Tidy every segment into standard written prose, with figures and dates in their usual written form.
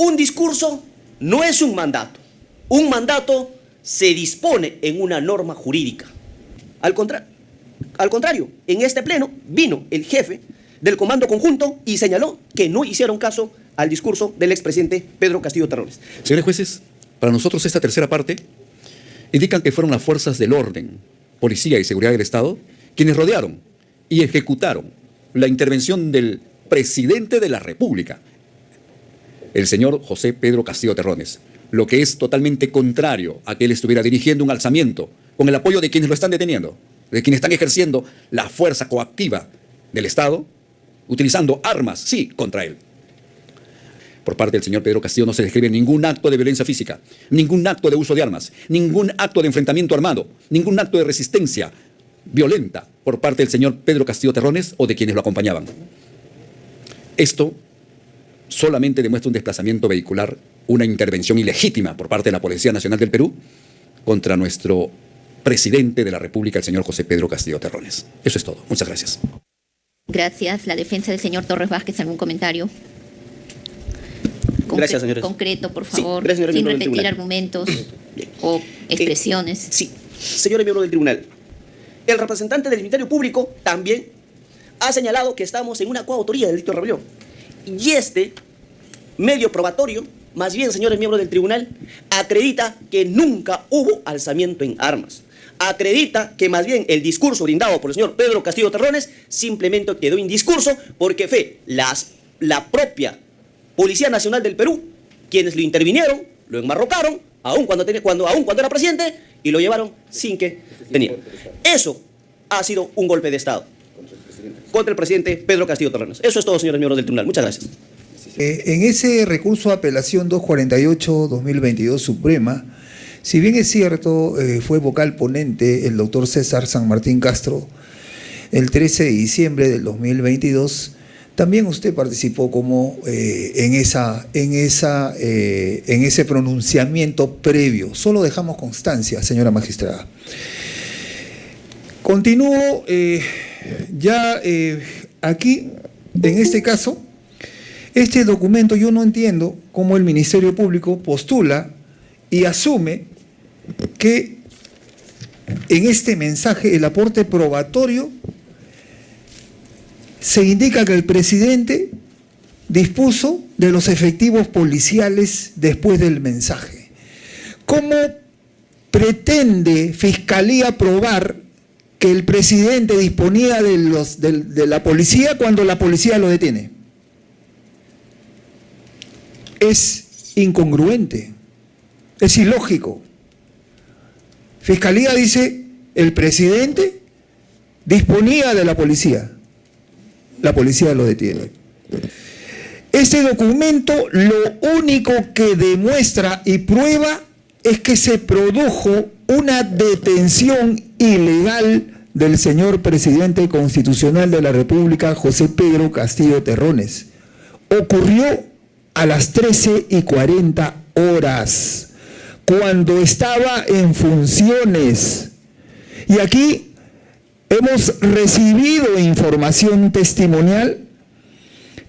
Un discurso no es un mandato. Un mandato se dispone en una norma jurídica. Al contrario, en este pleno vino el jefe del Comando Conjunto y señaló que no hicieron caso al discurso del expresidente Pedro Castillo Terrones. Señores jueces, para nosotros esta tercera parte indican que fueron las fuerzas del orden, policía y seguridad del Estado, quienes rodearon y ejecutaron la intervención del presidente de la República, el señor José Pedro Castillo Terrones, lo que es totalmente contrario a que él estuviera dirigiendo un alzamiento con el apoyo de quienes lo están deteniendo, de quienes están ejerciendo la fuerza coactiva del Estado, utilizando armas, sí, contra él. Por parte del señor Pedro Castillo no se describe ningún acto de violencia física, ningún acto de uso de armas, ningún acto de enfrentamiento armado, ningún acto de resistencia violenta por parte del señor Pedro Castillo Terrones o de quienes lo acompañaban. Esto solamente demuestra un desplazamiento vehicular, una intervención ilegítima por parte de la Policía Nacional del Perú contra nuestro presidente de la República, el señor José Pedro Castillo Terrones. Eso es todo. Muchas gracias. Gracias. La defensa del señor Torres Vázquez, ¿algún comentario? Gracias, señores. Concreto, por favor, sí, gracias, sin repetir argumentos o expresiones. Sí, señores miembros del tribunal. El representante del Ministerio Público también ha señalado que estamos en una coautoría del delito de rebelión. Y este medio probatorio, más bien, señores miembros del tribunal, acredita que nunca hubo alzamiento en armas. Acredita que más bien el discurso brindado por el señor Pedro Castillo Terrones simplemente quedó indiscurso porque fue la propia Policía Nacional del Perú quienes lo intervinieron, lo enmarrocaron, aun cuando era presidente, y lo llevaron sin que tenía. Eso ha sido un golpe de Estado contra el presidente Pedro Castillo Terrones. Eso es todo, señores miembros del tribunal. Muchas gracias. En ese recurso de apelación 248-2022 Suprema, si bien es cierto, fue vocal ponente el doctor César San Martín Castro el 13 de diciembre del 2022, también usted participó como en ese pronunciamiento previo. Solo dejamos constancia, señora magistrada. Continúo aquí, en este caso, este documento yo no entiendo cómo el Ministerio Público postula y asume que en este mensaje el aporte probatorio se indica que el presidente dispuso de los efectivos policiales después del mensaje. ¿Cómo pretende Fiscalía probar que el presidente disponía de la policía cuando la policía lo detiene? Es incongruente, es ilógico. Fiscalía dice, el presidente disponía de la policía lo detiene. Este documento lo único que demuestra y prueba es que se produjo una detención ilegal del señor presidente constitucional de la República, José Pedro Castillo Terrones. Ocurrió a las 13:40 horas, cuando estaba en funciones. Y aquí hemos recibido información testimonial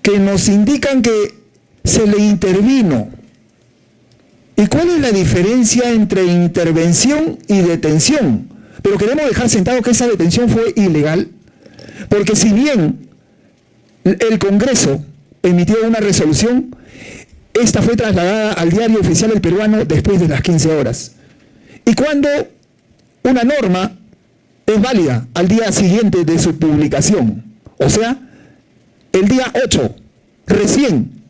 que nos indican que se le intervino. ¿Y cuál es la diferencia entre intervención y detención? Pero queremos dejar sentado que esa detención fue ilegal, porque si bien el Congreso emitió una resolución, esta fue trasladada al Diario Oficial del Peruano después de las 15 horas. Y cuando una norma es válida al día siguiente de su publicación, o sea, el día 8, recién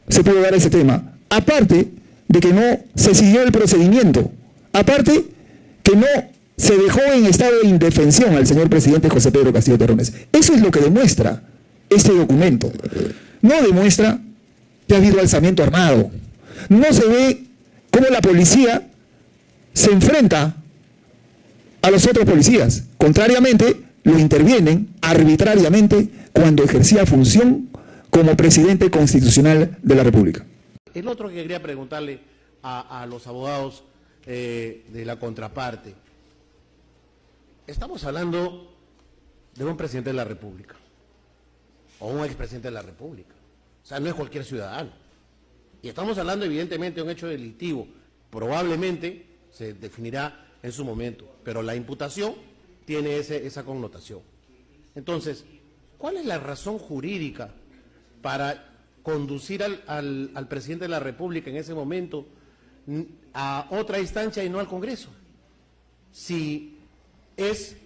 se pudo dar ese tema, aparte de que no se siguió el procedimiento, aparte que no se dejó en estado de indefensión al señor presidente José Pedro Castillo Terrones. Eso es lo que demuestra este documento. No demuestra que ha habido alzamiento armado. No se ve cómo la policía se enfrenta a los otros policías. Contrariamente, lo intervienen arbitrariamente cuando ejercía función como presidente constitucional de la República. El otro que quería preguntarle a los abogados de la contraparte. Estamos hablando de un presidente de la República o un expresidente de la República. O sea, no es cualquier ciudadano. Y estamos hablando evidentemente de un hecho delictivo, probablemente se definirá en su momento, pero la imputación tiene esa connotación. Entonces, ¿cuál es la razón jurídica para conducir al presidente de la República en ese momento a otra instancia y no al Congreso? Si es,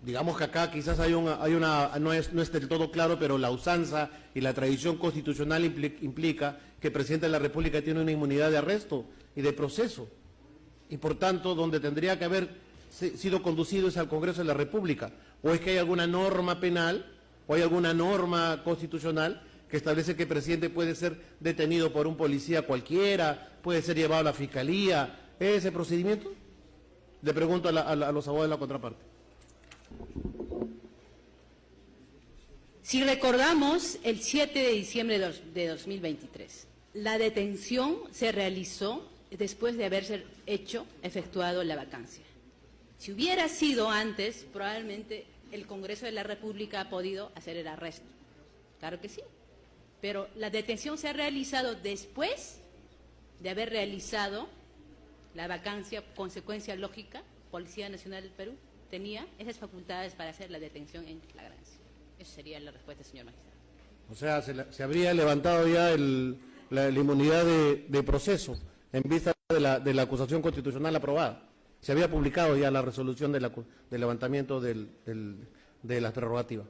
digamos que acá quizás no es del todo claro, pero la usanza y la tradición constitucional implica que el presidente de la República tiene una inmunidad de arresto y de proceso, y por tanto donde tendría que haber sido conducido es al Congreso de la República, o es que hay alguna norma penal o hay alguna norma constitucional que establece que el presidente puede ser detenido por un policía cualquiera, puede ser llevado a la fiscalía. ¿Es ese procedimiento? Le pregunto a los abogados de la contraparte. Si recordamos, el 7 de diciembre de 2023, la detención se realizó después de haberse efectuado la vacancia. Si hubiera sido antes, probablemente el Congreso de la República ha podido hacer el arresto. Claro que sí. Pero la detención se ha realizado después de haber realizado la vacancia, consecuencia lógica. Policía Nacional del Perú tenía esas facultades para hacer la detención en flagrancia. Esa sería la respuesta, señor magistrado. O sea, se habría levantado ya la inmunidad de proceso en vista de la acusación constitucional aprobada. Se había publicado ya la resolución del levantamiento de las prerrogativas.